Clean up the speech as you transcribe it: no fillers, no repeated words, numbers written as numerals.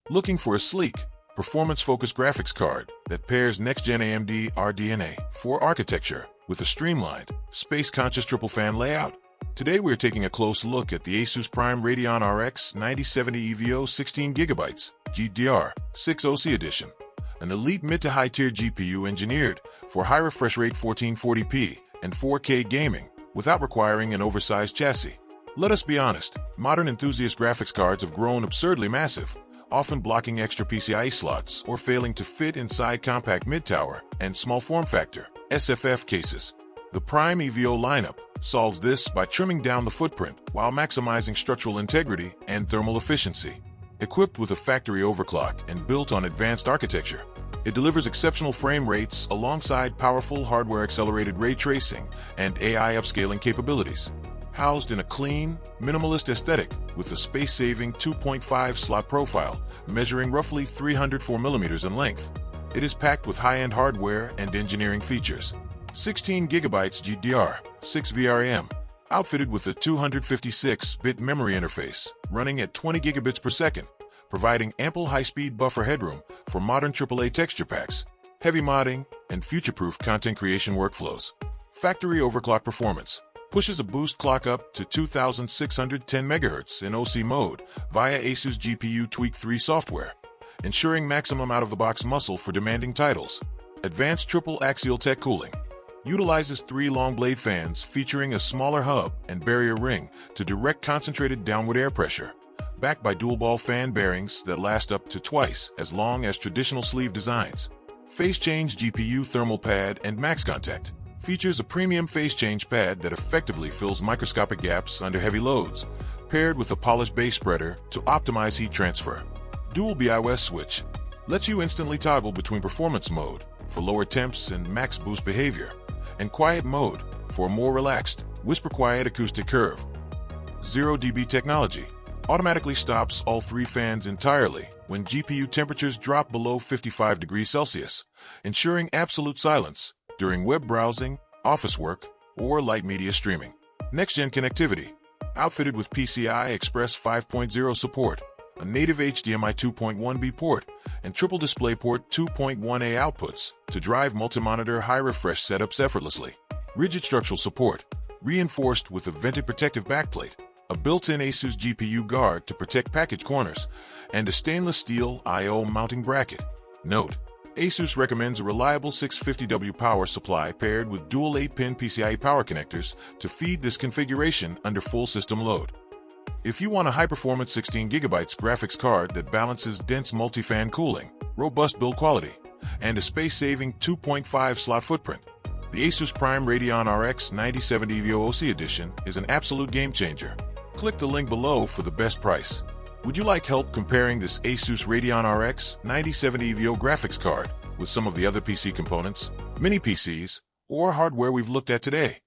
Looking for a sleek, performance-focused graphics card that pairs next-gen AMD RDNA 4 architecture with a streamlined, space-conscious triple-fan layout? Today we're taking a close look at the ASUS Prime Radeon RX 9070 EVO 16GB GDDR6 OC Edition, an elite mid-to-high-tier GPU engineered for high refresh rate 1440p and 4K gaming without requiring an oversized chassis. Let us be honest, modern enthusiast graphics cards have grown absurdly massive, often blocking extra PCIe slots or failing to fit inside compact mid-tower and small form factor SFF cases. The Prime EVO lineup solves this by trimming down the footprint while maximizing structural integrity and thermal efficiency. Equipped with a factory overclock and built on advanced architecture, it delivers exceptional frame rates alongside powerful hardware-accelerated ray tracing and AI upscaling capabilities. Housed in a clean, minimalist aesthetic with a space-saving 2.5 slot profile measuring roughly 304mm in length, it is packed with high-end hardware and engineering features. 16GB GDDR6 VRAM, outfitted with a 256-bit memory interface running at 20 gigabits per second, providing ample high-speed buffer headroom for modern AAA texture packs, heavy modding, and future-proof content creation workflows. Factory overclock performance pushes a boost clock up to 2610 MHz in OC mode via ASUS GPU Tweak 3 software, ensuring maximum out-of-the-box muscle for demanding titles. Advanced triple axial tech cooling utilizes 3 long blade fans featuring a smaller hub and barrier ring to direct concentrated downward air pressure, backed by dual ball fan bearings that last up to twice as long as traditional sleeve designs. Phase change GPU thermal pad and max contact features a premium phase change pad that effectively fills microscopic gaps under heavy loads, paired with a polished base spreader to optimize heat transfer. Dual BIOS switch lets you instantly toggle between performance mode for lower temps and max boost behavior, and quiet mode for a more relaxed, whisper-quiet acoustic curve. 0 dB technology automatically stops all 3 fans entirely when GPU temperatures drop below 55 degrees Celsius, ensuring absolute silence during web browsing, office work, or light media streaming. Next-gen connectivity, outfitted with PCI Express 5.0 support, a native HDMI 2.1b port, and triple DisplayPort 2.1a outputs to drive multi-monitor high-refresh setups effortlessly. Rigid structural support, reinforced with a vented protective backplate, a built-in ASUS GPU guard to protect package corners, and a stainless steel I/O mounting bracket. Note: ASUS recommends a reliable 650W power supply paired with dual 8-pin PCIe power connectors to feed this configuration under full system load. If you want a high-performance 16GB graphics card that balances dense multi-fan cooling, robust build quality, and a space-saving 2.5 slot footprint, the ASUS Prime Radeon RX 9070 EVO OC Edition is an absolute game-changer. Click the link below for the best price. Would you like help comparing this ASUS Radeon RX 9070 EVO graphics card with some of the other PC components, mini PCs, or hardware we've looked at today?